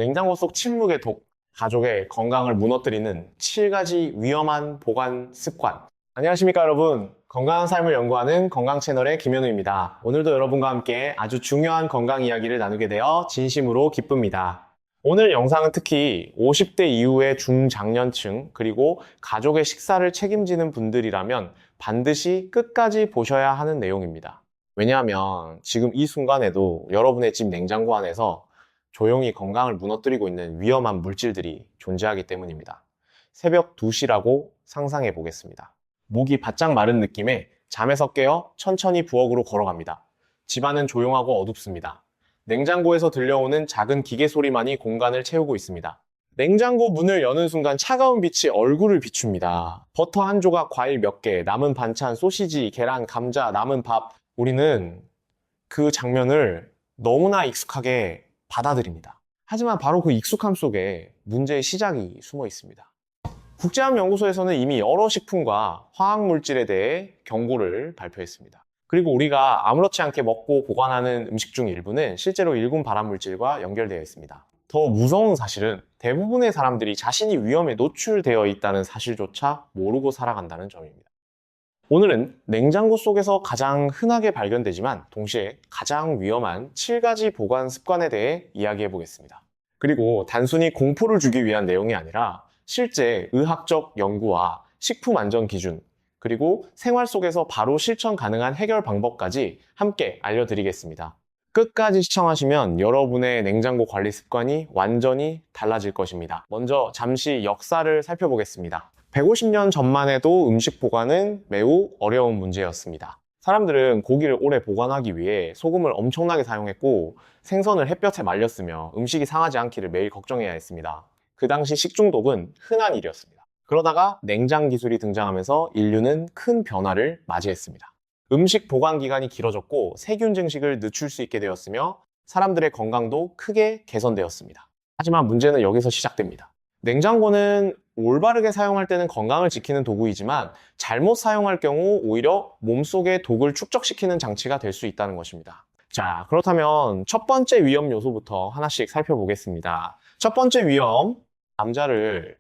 냉장고 속 침묵의 독, 가족의 건강을 무너뜨리는 7가지 위험한 보관 습관. 안녕하십니까 여러분. 건강한 삶을 연구하는 건강 채널의 김현우입니다. 오늘도 여러분과 함께 아주 중요한 건강 이야기를 나누게 되어 진심으로 기쁩니다. 오늘 영상은 특히 50대 이후의 중장년층 그리고 가족의 식사를 책임지는 분들이라면 반드시 끝까지 보셔야 하는 내용입니다. 왜냐하면 지금 이 순간에도 여러분의 집 냉장고 안에서 조용히 건강을 무너뜨리고 있는 위험한 물질들이 존재하기 때문입니다. 새벽 2시라고 상상해 보겠습니다. 목이 바짝 마른 느낌에 잠에서 깨어 천천히 부엌으로 걸어갑니다. 집안은 조용하고 어둡습니다. 냉장고에서 들려오는 작은 기계 소리만이 공간을 채우고 있습니다. 냉장고 문을 여는 순간 차가운 빛이 얼굴을 비춥니다. 버터 한 조각, 과일 몇 개, 남은 반찬, 소시지, 계란, 감자, 남은 밥. 우리는 그 장면을 너무나 익숙하게 받아들입니다. 하지만 바로 그 익숙함 속에 문제의 시작이 숨어 있습니다. 국제암연구소에서는 이미 여러 식품과 화학물질에 대해 경고를 발표했습니다. 그리고 우리가 아무렇지 않게 먹고 보관하는 음식 중 일부는 실제로 일군 발암물질과 연결되어 있습니다. 더 무서운 사실은 대부분의 사람들이 자신이 위험에 노출되어 있다는 사실조차 모르고 살아간다는 점입니다. 오늘은 냉장고 속에서 가장 흔하게 발견되지만 동시에 가장 위험한 7가지 보관 습관에 대해 이야기해 보겠습니다. 그리고 단순히 공포를 주기 위한 내용이 아니라 실제 의학적 연구와 식품 안전 기준, 그리고 생활 속에서 바로 실천 가능한 해결 방법까지 함께 알려드리겠습니다. 끝까지 시청하시면 여러분의 냉장고 관리 습관이 완전히 달라질 것입니다. 먼저 잠시 역사를 살펴보겠습니다. 150년 전만 해도 음식 보관은 매우 어려운 문제였습니다. 사람들은 고기를 오래 보관하기 위해 소금을 엄청나게 사용했고 생선을 햇볕에 말렸으며 음식이 상하지 않기를 매일 걱정해야 했습니다. 그 당시 식중독은 흔한 일이었습니다. 그러다가 냉장 기술이 등장하면서 인류는 큰 변화를 맞이했습니다. 음식 보관 기간이 길어졌고 세균 증식을 늦출 수 있게 되었으며 사람들의 건강도 크게 개선되었습니다. 하지만 문제는 여기서 시작됩니다. 냉장고는 올바르게 사용할 때는 건강을 지키는 도구이지만 잘못 사용할 경우 오히려 몸속의 독을 축적시키는 장치가 될 수 있다는 것입니다. 자, 그렇다면 첫 번째 위험 요소부터 하나씩 살펴보겠습니다. 첫 번째 위험, 감자를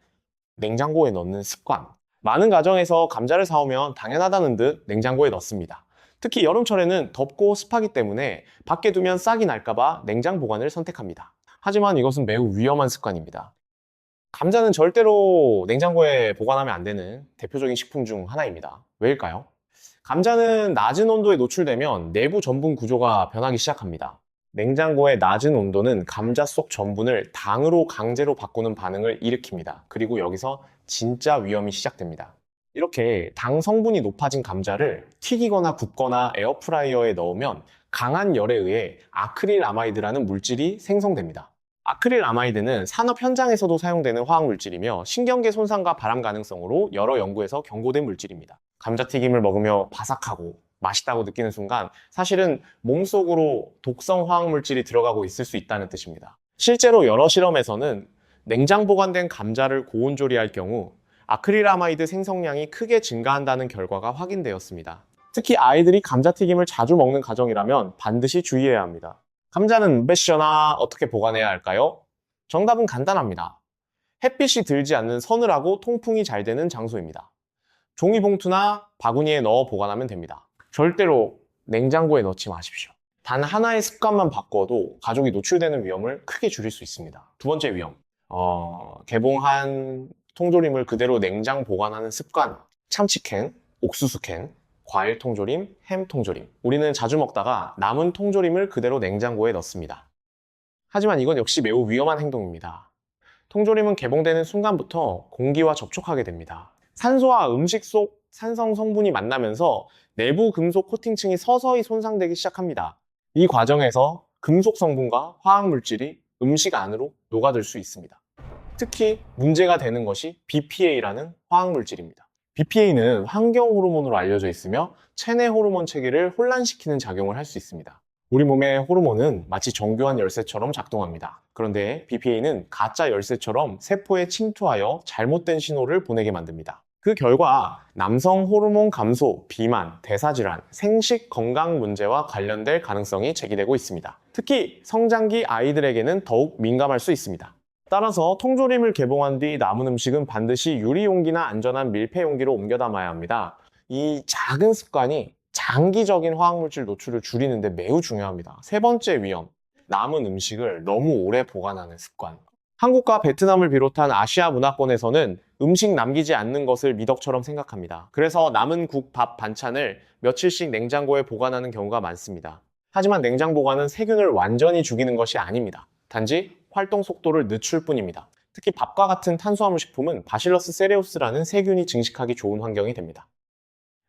냉장고에 넣는 습관. 많은 가정에서 감자를 사오면 당연하다는 듯 냉장고에 넣습니다. 특히 여름철에는 덥고 습하기 때문에 밖에 두면 싹이 날까봐 냉장 보관을 선택합니다. 하지만 이것은 매우 위험한 습관입니다. 감자는 절대로 냉장고에 보관하면 안 되는 대표적인 식품 중 하나입니다. 왜일까요? 감자는 낮은 온도에 노출되면 내부 전분 구조가 변하기 시작합니다. 냉장고의 낮은 온도는 감자 속 전분을 당으로 강제로 바꾸는 반응을 일으킵니다. 그리고 여기서 진짜 위험이 시작됩니다. 이렇게 당 성분이 높아진 감자를 튀기거나 굽거나 에어프라이어에 넣으면 강한 열에 의해 아크릴아마이드라는 물질이 생성됩니다. 아크릴아마이드는 산업 현장에서도 사용되는 화학물질이며 신경계 손상과 발암 가능성으로 여러 연구에서 경고된 물질입니다. 감자튀김을 먹으며 바삭하고 맛있다고 느끼는 순간 사실은 몸속으로 독성 화학물질이 들어가고 있을 수 있다는 뜻입니다. 실제로 여러 실험에서는 냉장 보관된 감자를 고온 조리할 경우 아크릴아마이드 생성량이 크게 증가한다는 결과가 확인되었습니다. 특히 아이들이 감자튀김을 자주 먹는 가정이라면 반드시 주의해야 합니다. 감자는 몇 시나 어떻게 보관해야 할까요? 정답은 간단합니다. 햇빛이 들지 않는 서늘하고 통풍이 잘 되는 장소입니다. 종이봉투나 바구니에 넣어 보관하면 됩니다. 절대로 냉장고에 넣지 마십시오. 단 하나의 습관만 바꿔도 가족이 노출되는 위험을 크게 줄일 수 있습니다. 두 번째 위험, 개봉한 통조림을 그대로 냉장 보관하는 습관. 참치캔, 옥수수캔, 과일 통조림, 햄 통조림. 우리는 자주 먹다가 남은 통조림을 그대로 냉장고에 넣습니다. 하지만 이건 역시 매우 위험한 행동입니다. 통조림은 개봉되는 순간부터 공기와 접촉하게 됩니다. 산소와 음식 속 산성 성분이 만나면서 내부 금속 코팅층이 서서히 손상되기 시작합니다. 이 과정에서 금속 성분과 화학물질이 음식 안으로 녹아들 수 있습니다. 특히 문제가 되는 것이 BPA라는 화학물질입니다. BPA는 환경 호르몬으로 알려져 있으며 체내 호르몬 체계를 혼란시키는 작용을 할 수 있습니다. 우리 몸의 호르몬은 마치 정교한 열쇠처럼 작동합니다. 그런데 BPA는 가짜 열쇠처럼 세포에 침투하여 잘못된 신호를 보내게 만듭니다. 그 결과 남성 호르몬 감소, 비만, 대사질환, 생식 건강 문제와 관련될 가능성이 제기되고 있습니다. 특히 성장기 아이들에게는 더욱 민감할 수 있습니다. 따라서 통조림을 개봉한 뒤 남은 음식은 반드시 유리용기나 안전한 밀폐용기로 옮겨 담아야 합니다. 이 작은 습관이 장기적인 화학물질 노출을 줄이는 데 매우 중요합니다. 세 번째 위험, 남은 음식을 너무 오래 보관하는 습관. 한국과 베트남을 비롯한 아시아 문화권에서는 음식 남기지 않는 것을 미덕처럼 생각합니다. 그래서 남은 국, 밥, 반찬을 며칠씩 냉장고에 보관하는 경우가 많습니다. 하지만 냉장 보관은 세균을 완전히 죽이는 것이 아닙니다. 단지 활동 속도를 늦출 뿐입니다. 특히 밥과 같은 탄수화물 식품은 바실러스 세레우스라는 세균이 증식하기 좋은 환경이 됩니다.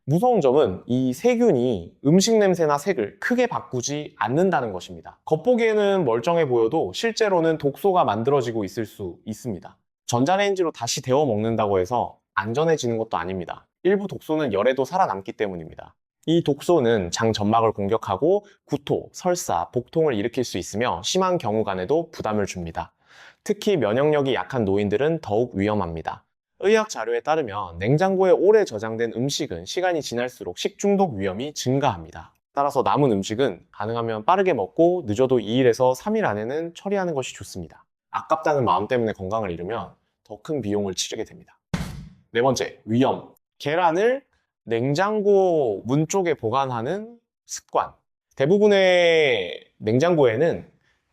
무서운 점은 이 세균이 음식 냄새나 색을 크게 바꾸지 않는다는 것입니다. 겉보기에는 멀쩡해 보여도 실제로는 독소가 만들어지고 있을 수 있습니다. 전자레인지로 다시 데워 먹는다고 해서 안전해지는 것도 아닙니다. 일부 독소는 열에도 살아남기 때문입니다. 이 독소는 장 점막을 공격하고 구토, 설사, 복통을 일으킬 수 있으며 심한 경우 간에도 부담을 줍니다. 특히 면역력이 약한 노인들은 더욱 위험합니다. 의학 자료에 따르면 냉장고에 오래 저장된 음식은 시간이 지날수록 식중독 위험이 증가합니다. 따라서 남은 음식은 가능하면 빠르게 먹고 늦어도 2일에서 3일 안에는 처리하는 것이 좋습니다. 아깝다는 마음 때문에 건강을 잃으면 더 큰 비용을 치르게 됩니다. 네 번째, 위험. 계란을 냉장고 문 쪽에 보관하는 습관. 대부분의 냉장고에는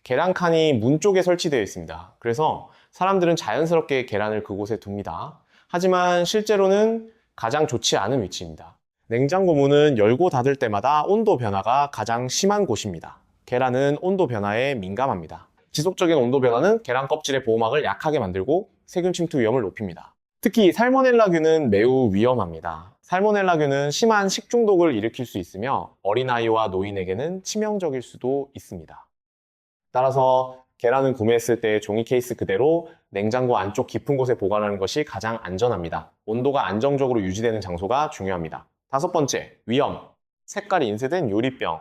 계란칸이 문 쪽에 설치되어 있습니다. 그래서 사람들은 자연스럽게 계란을 그곳에 둡니다. 하지만 실제로는 가장 좋지 않은 위치입니다. 냉장고 문은 열고 닫을 때마다 온도 변화가 가장 심한 곳입니다. 계란은 온도 변화에 민감합니다. 지속적인 온도 변화는 계란 껍질의 보호막을 약하게 만들고 세균 침투 위험을 높입니다. 특히 살모넬라균은 매우 위험합니다. 살모넬라균은 심한 식중독을 일으킬 수 있으며 어린아이와 노인에게는 치명적일 수도 있습니다. 따라서 계란을 구매했을 때 종이 케이스 그대로 냉장고 안쪽 깊은 곳에 보관하는 것이 가장 안전합니다. 온도가 안정적으로 유지되는 장소가 중요합니다. 다섯 번째, 위험. 색깔이 인쇄된 요리병,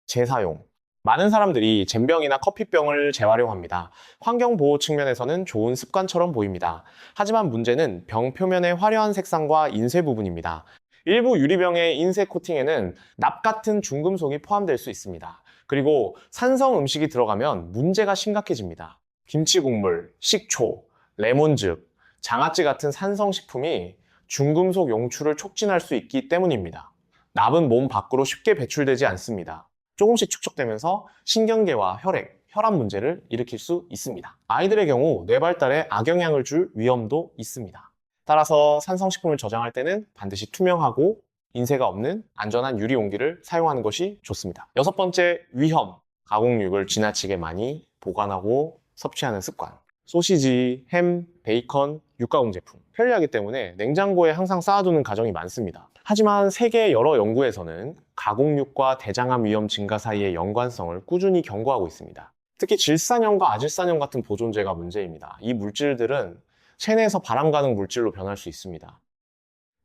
재사용. 많은 사람들이 잼병이나 커피병을 재활용합니다. 환경보호 측면에서는 좋은 습관처럼 보입니다. 하지만 문제는 병 표면의 화려한 색상과 인쇄 부분입니다. 일부 유리병의 인쇄 코팅에는 납 같은 중금속이 포함될 수 있습니다. 그리고 산성 음식이 들어가면 문제가 심각해집니다. 김치 국물, 식초, 레몬즙, 장아찌 같은 산성 식품이 중금속 용출을 촉진할 수 있기 때문입니다. 납은 몸 밖으로 쉽게 배출되지 않습니다. 조금씩 축적되면서 신경계와 혈액, 혈압 문제를 일으킬 수 있습니다. 아이들의 경우 뇌 발달에 악영향을 줄 위험도 있습니다. 따라서 산성식품을 저장할 때는 반드시 투명하고 인쇄가 없는 안전한 유리 용기를 사용하는 것이 좋습니다. 여섯 번째, 위험. 가공육을 지나치게 많이 보관하고 섭취하는 습관. 소시지, 햄, 베이컨, 육가공 제품. 편리하기 때문에 냉장고에 항상 쌓아두는 가정이 많습니다. 하지만 세계 여러 연구에서는 가공육과 대장암 위험 증가 사이의 연관성을 꾸준히 경고하고 있습니다. 특히 질산염과 아질산염 같은 보존제가 문제입니다. 이 물질들은 체내에서 바람 가는 물질로 변할 수 있습니다.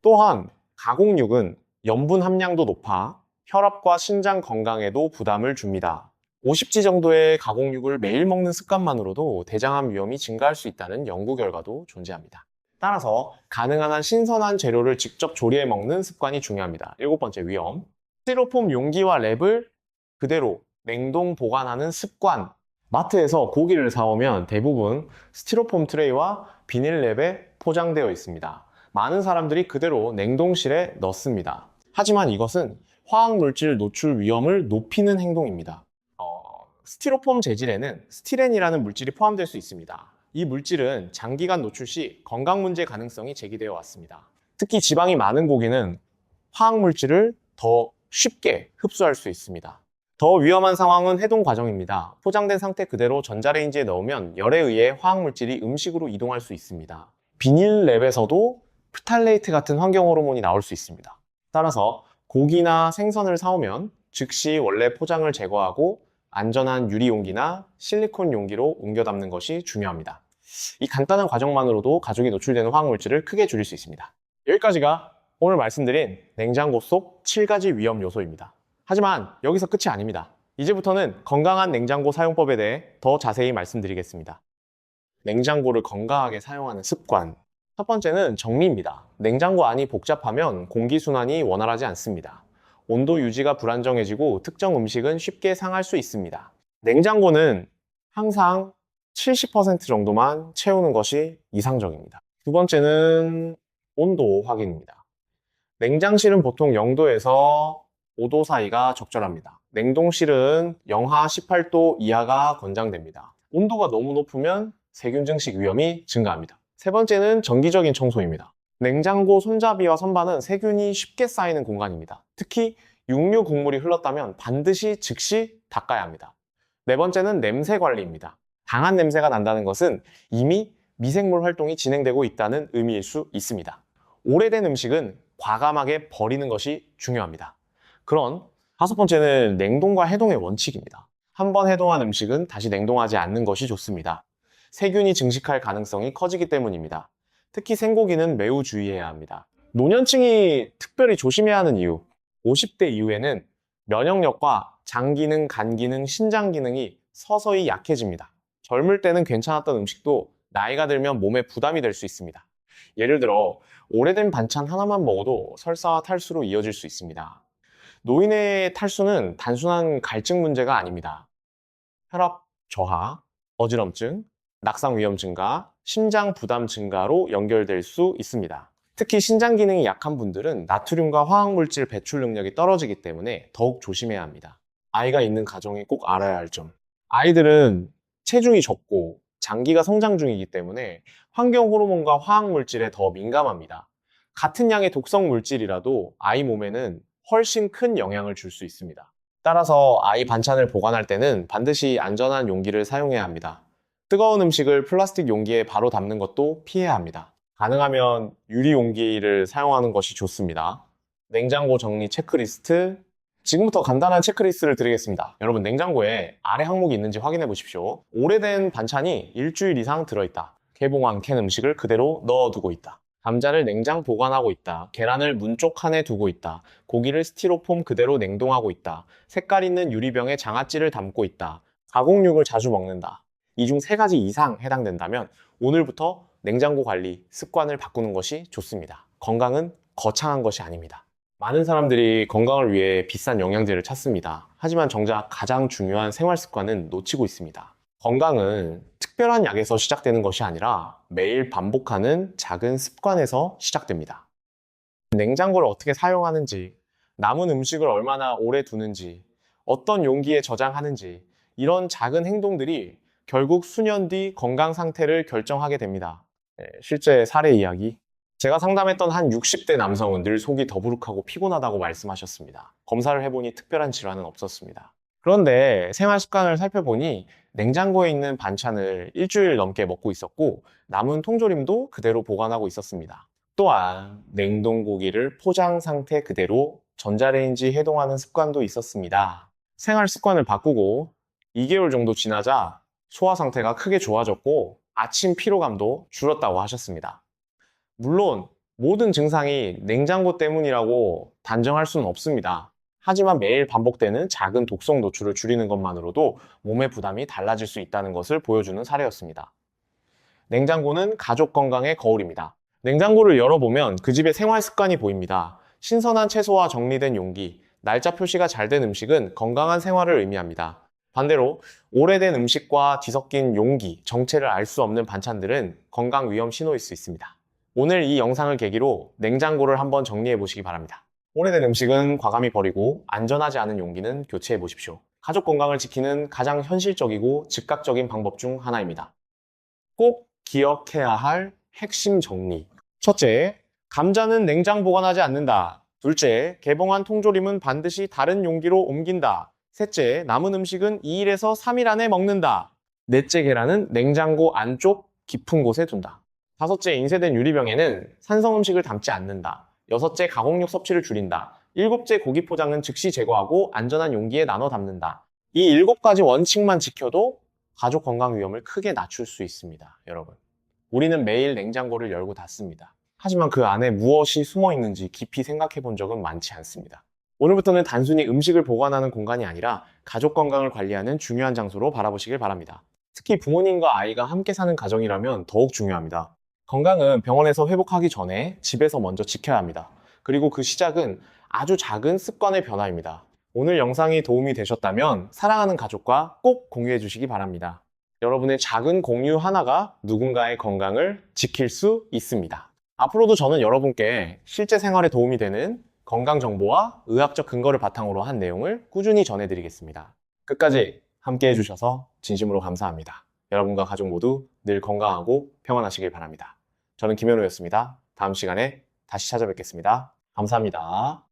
또한 가공육은 염분 함량도 높아 혈압과 신장 건강에도 부담을 줍니다. 50지 정도의 가공육을 매일 먹는 습관만으로도 대장암 위험이 증가할 수 있다는 연구 결과도 존재합니다. 따라서 가능한 한 신선한 재료를 직접 조리해 먹는 습관이 중요합니다. 일곱 번째, 위험. 스티로폼 용기와 랩을 그대로 냉동 보관하는 습관. 마트에서 고기를 사오면 대부분 스티로폼 트레이와 비닐랩에 포장되어 있습니다. 많은 사람들이 그대로 냉동실에 넣습니다. 하지만 이것은 화학물질 노출 위험을 높이는 행동입니다. 스티로폼 재질에는 스티렌이라는 물질이 포함될 수 있습니다. 이 물질은 장기간 노출 시 건강 문제 가능성이 제기되어 왔습니다. 특히 지방이 많은 고기는 화학물질을 더 쉽게 흡수할 수 있습니다. 더 위험한 상황은 해동 과정입니다. 포장된 상태 그대로 전자레인지에 넣으면 열에 의해 화학물질이 음식으로 이동할 수 있습니다. 비닐랩에서도 프탈레이트 같은 환경 호르몬이 나올 수 있습니다. 따라서 고기나 생선을 사오면 즉시 원래 포장을 제거하고 안전한 유리 용기나 실리콘 용기로 옮겨 담는 것이 중요합니다. 이 간단한 과정만으로도 가족이 노출되는 화학물질을 크게 줄일 수 있습니다. 여기까지가 오늘 말씀드린 냉장고 속 7가지 위험 요소입니다. 하지만 여기서 끝이 아닙니다. 이제부터는 건강한 냉장고 사용법에 대해 더 자세히 말씀드리겠습니다. 냉장고를 건강하게 사용하는 습관. 첫 번째는 정리입니다. 냉장고 안이 복잡하면 공기순환이 원활하지 않습니다. 온도 유지가 불안정해지고 특정 음식은 쉽게 상할 수 있습니다. 냉장고는 항상 70% 정도만 채우는 것이 이상적입니다. 두 번째는 온도 확인입니다. 냉장실은 보통 0도에서 5도 사이가 적절합니다. 냉동실은 영하 18도 이하가 권장됩니다. 온도가 너무 높으면 세균 증식 위험이 증가합니다. 세 번째는 정기적인 청소입니다. 냉장고 손잡이와 선반은 세균이 쉽게 쌓이는 공간입니다. 특히 육류 국물이 흘렀다면 반드시 즉시 닦아야 합니다. 네 번째는 냄새 관리입니다. 강한 냄새가 난다는 것은 이미 미생물 활동이 진행되고 있다는 의미일 수 있습니다. 오래된 음식은 과감하게 버리는 것이 중요합니다. 그런 다섯 번째는 냉동과 해동의 원칙입니다. 한번 해동한 음식은 다시 냉동하지 않는 것이 좋습니다. 세균이 증식할 가능성이 커지기 때문입니다. 특히 생고기는 매우 주의해야 합니다. 노년층이 특별히 조심해야 하는 이유, 50대 이후에는 면역력과 장 기능, 간 기능, 신장 기능이 서서히 약해집니다. 젊을 때는 괜찮았던 음식도 나이가 들면 몸에 부담이 될 수 있습니다. 예를 들어 오래된 반찬 하나만 먹어도 설사와 탈수로 이어질 수 있습니다. 노인의 탈수는 단순한 갈증 문제가 아닙니다. 혈압 저하, 어지럼증, 낙상 위험 증가, 심장 부담 증가로 연결될 수 있습니다. 특히 신장 기능이 약한 분들은 나트륨과 화학물질 배출 능력이 떨어지기 때문에 더욱 조심해야 합니다. 아이가 있는 가정이 꼭 알아야 할 점. 아이들은 체중이 적고 장기가 성장 중이기 때문에 환경 호르몬과 화학물질에 더 민감합니다. 같은 양의 독성 물질이라도 아이 몸에는 훨씬 큰 영향을 줄 수 있습니다. 따라서 아이 반찬을 보관할 때는 반드시 안전한 용기를 사용해야 합니다. 뜨거운 음식을 플라스틱 용기에 바로 담는 것도 피해야 합니다. 가능하면 유리 용기를 사용하는 것이 좋습니다. 냉장고 정리 체크리스트. 지금부터 간단한 체크리스트를 드리겠습니다. 여러분, 냉장고에 아래 항목이 있는지 확인해 보십시오. 오래된 반찬이 일주일 이상 들어있다. 개봉한 캔 음식을 그대로 넣어두고 있다. 감자를 냉장 보관하고 있다. 계란을 문 쪽 칸에 두고 있다. 고기를 스티로폼 그대로 냉동하고 있다. 색깔 있는 유리병에 장아찌를 담고 있다. 가공육을 자주 먹는다. 이 중 3가지 이상 해당된다면 오늘부터 냉장고 관리 습관을 바꾸는 것이 좋습니다. 건강은 거창한 것이 아닙니다. 많은 사람들이 건강을 위해 비싼 영양제를 찾습니다. 하지만 정작 가장 중요한 생활 습관은 놓치고 있습니다. 건강은 특별한 약에서 시작되는 것이 아니라 매일 반복하는 작은 습관에서 시작됩니다. 냉장고를 어떻게 사용하는지, 남은 음식을 얼마나 오래 두는지, 어떤 용기에 저장하는지, 이런 작은 행동들이 결국 수년 뒤 건강 상태를 결정하게 됩니다. 실제 사례 이야기. 제가 상담했던 한 60대 남성은 늘 속이 더부룩하고 피곤하다고 말씀하셨습니다. 검사를 해보니 특별한 질환은 없었습니다. 그런데 생활 습관을 살펴보니 냉장고에 있는 반찬을 일주일 넘게 먹고 있었고 남은 통조림도 그대로 보관하고 있었습니다. 또한 냉동고기를 포장 상태 그대로 전자레인지 해동하는 습관도 있었습니다. 생활 습관을 바꾸고 2개월 정도 지나자 소화 상태가 크게 좋아졌고 아침 피로감도 줄었다고 하셨습니다. 물론 모든 증상이 냉장고 때문이라고 단정할 수는 없습니다. 하지만 매일 반복되는 작은 독성 노출을 줄이는 것만으로도 몸의 부담이 달라질 수 있다는 것을 보여주는 사례였습니다. 냉장고는 가족 건강의 거울입니다. 냉장고를 열어보면 그 집의 생활 습관이 보입니다. 신선한 채소와 정리된 용기, 날짜 표시가 잘 된 음식은 건강한 생활을 의미합니다. 반대로 오래된 음식과 뒤섞인 용기, 정체를 알 수 없는 반찬들은 건강 위험 신호일 수 있습니다. 오늘 이 영상을 계기로 냉장고를 한번 정리해 보시기 바랍니다. 오래된 음식은 과감히 버리고 안전하지 않은 용기는 교체해 보십시오. 가족 건강을 지키는 가장 현실적이고 즉각적인 방법 중 하나입니다. 꼭 기억해야 할 핵심 정리. 첫째, 감자는 냉장 보관하지 않는다. 둘째, 개봉한 통조림은 반드시 다른 용기로 옮긴다. 셋째, 남은 음식은 2일에서 3일 안에 먹는다. 넷째, 계란은 냉장고 안쪽 깊은 곳에 둔다. 다섯째, 인쇄된 유리병에는 산성 음식을 담지 않는다. 여섯째, 가공육 섭취를 줄인다. 일곱째, 고기 포장은 즉시 제거하고 안전한 용기에 나눠 담는다. 이 7가지 원칙만 지켜도 가족 건강 위험을 크게 낮출 수 있습니다. 여러분, 우리는 매일 냉장고를 열고 닫습니다. 하지만 그 안에 무엇이 숨어 있는지 깊이 생각해 본 적은 많지 않습니다. 오늘부터는 단순히 음식을 보관하는 공간이 아니라 가족 건강을 관리하는 중요한 장소로 바라보시길 바랍니다. 특히 부모님과 아이가 함께 사는 가정이라면 더욱 중요합니다. 건강은 병원에서 회복하기 전에 집에서 먼저 지켜야 합니다. 그리고 그 시작은 아주 작은 습관의 변화입니다. 오늘 영상이 도움이 되셨다면 사랑하는 가족과 꼭 공유해 주시기 바랍니다. 여러분의 작은 공유 하나가 누군가의 건강을 지킬 수 있습니다. 앞으로도 저는 여러분께 실제 생활에 도움이 되는 건강 정보와 의학적 근거를 바탕으로 한 내용을 꾸준히 전해드리겠습니다. 끝까지 함께 해주셔서 진심으로 감사합니다. 여러분과 가족 모두 늘 건강하고 평안하시길 바랍니다. 저는 김현우였습니다. 다음 시간에 다시 찾아뵙겠습니다. 감사합니다.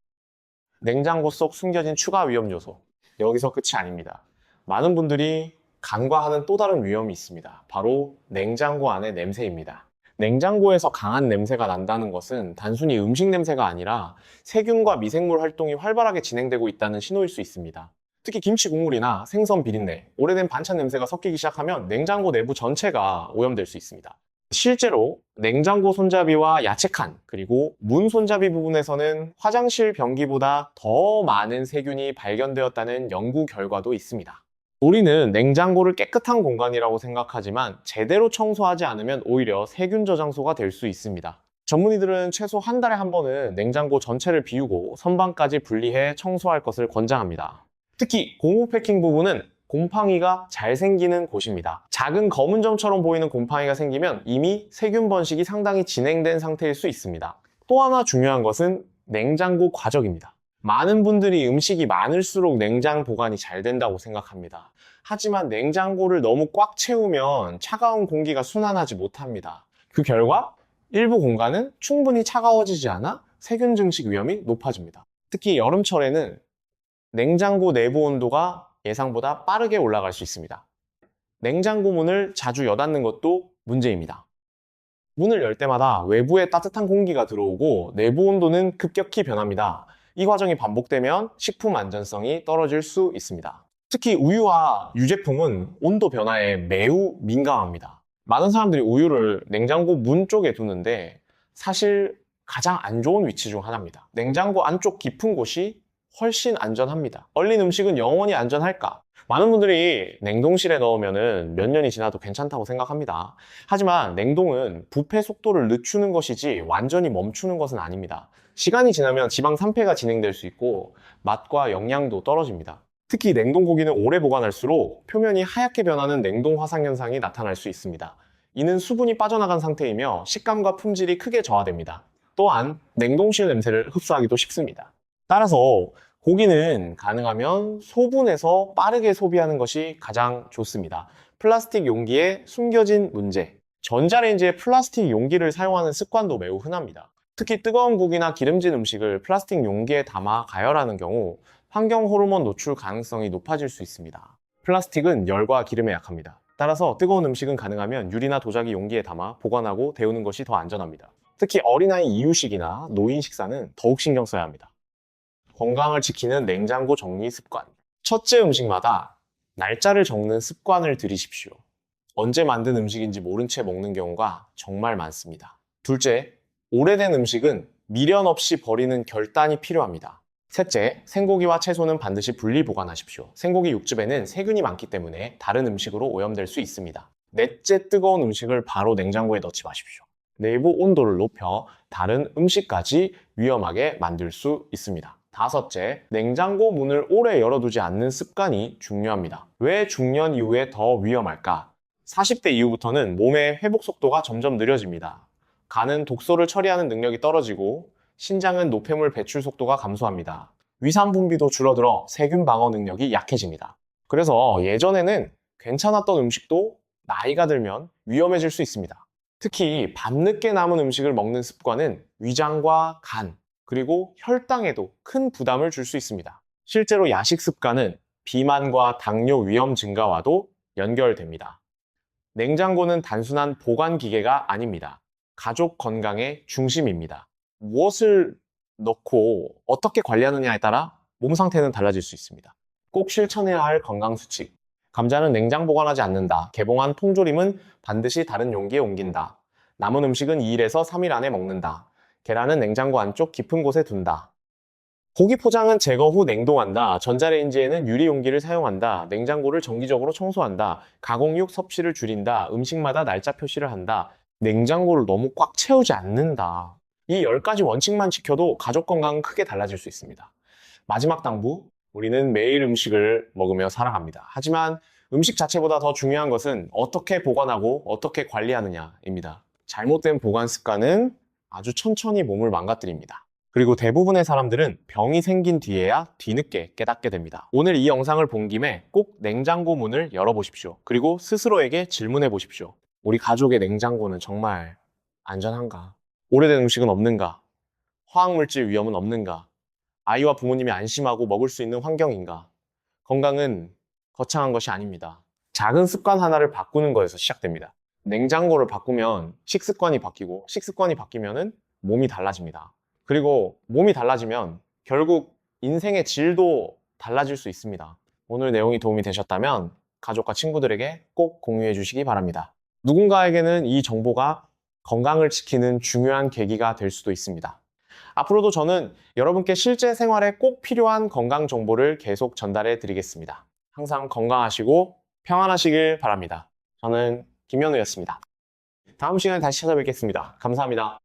냉장고 속 숨겨진 추가 위험 요소. 여기서 끝이 아닙니다. 많은 분들이 간과하는 또 다른 위험이 있습니다. 바로 냉장고 안의 냄새입니다. 냉장고에서 강한 냄새가 난다는 것은 단순히 음식 냄새가 아니라 세균과 미생물 활동이 활발하게 진행되고 있다는 신호일 수 있습니다. 특히 김치 국물이나 생선 비린내, 오래된 반찬 냄새가 섞이기 시작하면 냉장고 내부 전체가 오염될 수 있습니다. 실제로 냉장고 손잡이와 야채칸, 그리고 문 손잡이 부분에서는 화장실 변기보다 더 많은 세균이 발견되었다는 연구 결과도 있습니다. 우리는 냉장고를 깨끗한 공간이라고 생각하지만 제대로 청소하지 않으면 오히려 세균 저장소가 될 수 있습니다. 전문의들은 최소 한 달에 한 번은 냉장고 전체를 비우고 선반까지 분리해 청소할 것을 권장합니다. 특히 고무 패킹 부분은 곰팡이가 잘 생기는 곳입니다. 작은 검은 점처럼 보이는 곰팡이가 생기면 이미 세균 번식이 상당히 진행된 상태일 수 있습니다. 또 하나 중요한 것은 냉장고 과적입니다. 많은 분들이 음식이 많을수록 냉장 보관이 잘 된다고 생각합니다. 하지만 냉장고를 너무 꽉 채우면 차가운 공기가 순환하지 못합니다. 그 결과 일부 공간은 충분히 차가워지지 않아 세균 증식 위험이 높아집니다. 특히 여름철에는 냉장고 내부 온도가 예상보다 빠르게 올라갈 수 있습니다. 냉장고 문을 자주 여닫는 것도 문제입니다. 문을 열 때마다 외부에 따뜻한 공기가 들어오고 내부 온도는 급격히 변합니다. 이 과정이 반복되면 식품 안전성이 떨어질 수 있습니다. 특히 우유와 유제품은 온도 변화에 매우 민감합니다. 많은 사람들이 우유를 냉장고 문 쪽에 두는데 사실 가장 안 좋은 위치 중 하나입니다. 냉장고 안쪽 깊은 곳이 훨씬 안전합니다. 얼린 음식은 영원히 안전할까? 많은 분들이 냉동실에 넣으면 몇 년이 지나도 괜찮다고 생각합니다. 하지만 냉동은 부패 속도를 늦추는 것이지 완전히 멈추는 것은 아닙니다. 시간이 지나면 지방 산패가 진행될 수 있고 맛과 영양도 떨어집니다. 특히 냉동 고기는 오래 보관할수록 표면이 하얗게 변하는 냉동 화상 현상이 나타날 수 있습니다. 이는 수분이 빠져나간 상태이며 식감과 품질이 크게 저하됩니다. 또한 냉동실 냄새를 흡수하기도 쉽습니다. 따라서 고기는 가능하면 소분해서 빠르게 소비하는 것이 가장 좋습니다. 플라스틱 용기에 숨겨진 문제. 전자레인지에 플라스틱 용기를 사용하는 습관도 매우 흔합니다. 특히 뜨거운 국이나 기름진 음식을 플라스틱 용기에 담아 가열하는 경우 환경 호르몬 노출 가능성이 높아질 수 있습니다. 플라스틱은 열과 기름에 약합니다. 따라서 뜨거운 음식은 가능하면 유리나 도자기 용기에 담아 보관하고 데우는 것이 더 안전합니다. 특히 어린아이 이유식이나 노인 식사는 더욱 신경 써야 합니다. 건강을 지키는 냉장고 정리 습관. 첫째, 음식마다 날짜를 적는 습관을 들이십시오. 언제 만든 음식인지 모른 채 먹는 경우가 정말 많습니다. 둘째, 오래된 음식은 미련 없이 버리는 결단이 필요합니다. 셋째, 생고기와 채소는 반드시 분리 보관하십시오. 생고기 육즙에는 세균이 많기 때문에 다른 음식으로 오염될 수 있습니다. 넷째, 뜨거운 음식을 바로 냉장고에 넣지 마십시오. 내부 온도를 높여 다른 음식까지 위험하게 만들 수 있습니다. 다섯째, 냉장고 문을 오래 열어두지 않는 습관이 중요합니다. 왜 중년 이후에 더 위험할까? 40대 이후부터는 몸의 회복 속도가 점점 느려집니다. 간은 독소를 처리하는 능력이 떨어지고 신장은 노폐물 배출 속도가 감소합니다. 위산 분비도 줄어들어 세균 방어 능력이 약해집니다. 그래서 예전에는 괜찮았던 음식도 나이가 들면 위험해질 수 있습니다. 특히 밤늦게 남은 음식을 먹는 습관은 위장과 간, 그리고 혈당에도 큰 부담을 줄 수 있습니다. 실제로 야식 습관은 비만과 당뇨 위험 증가와도 연결됩니다. 냉장고는 단순한 보관 기계가 아닙니다. 가족 건강의 중심입니다. 무엇을 넣고 어떻게 관리하느냐에 따라 몸 상태는 달라질 수 있습니다. 꼭 실천해야 할 건강 수칙. 감자는 냉장 보관하지 않는다. 개봉한 통조림은 반드시 다른 용기에 옮긴다. 남은 음식은 2일에서 3일 안에 먹는다. 계란은 냉장고 안쪽 깊은 곳에 둔다. 고기 포장은 제거 후 냉동한다. 전자레인지에는 유리 용기를 사용한다. 냉장고를 정기적으로 청소한다. 가공육 섭취를 줄인다. 음식마다 날짜 표시를 한다. 냉장고를 너무 꽉 채우지 않는다. 이 10가지 원칙만 지켜도 가족 건강은 크게 달라질 수 있습니다. 마지막 당부, 우리는 매일 음식을 먹으며 살아갑니다. 하지만 음식 자체보다 더 중요한 것은 어떻게 보관하고 어떻게 관리하느냐입니다. 잘못된 보관 습관은 아주 천천히 몸을 망가뜨립니다. 그리고 대부분의 사람들은 병이 생긴 뒤에야 뒤늦게 깨닫게 됩니다. 오늘 이 영상을 본 김에 꼭 냉장고 문을 열어보십시오. 그리고 스스로에게 질문해 보십시오. 우리 가족의 냉장고는 정말 안전한가? 오래된 음식은 없는가? 화학물질 위험은 없는가? 아이와 부모님이 안심하고 먹을 수 있는 환경인가? 건강은 거창한 것이 아닙니다. 작은 습관 하나를 바꾸는 거에서 시작됩니다. 냉장고를 바꾸면 식습관이 바뀌고 식습관이 바뀌면 몸이 달라집니다. 그리고 몸이 달라지면 결국 인생의 질도 달라질 수 있습니다. 오늘 내용이 도움이 되셨다면 가족과 친구들에게 꼭 공유해 주시기 바랍니다. 누군가에게는 이 정보가 건강을 지키는 중요한 계기가 될 수도 있습니다. 앞으로도 저는 여러분께 실제 생활에 꼭 필요한 건강 정보를 계속 전달해 드리겠습니다. 항상 건강하시고 평안하시길 바랍니다. 저는 김현우였습니다. 다음 시간에 다시 찾아뵙겠습니다. 감사합니다.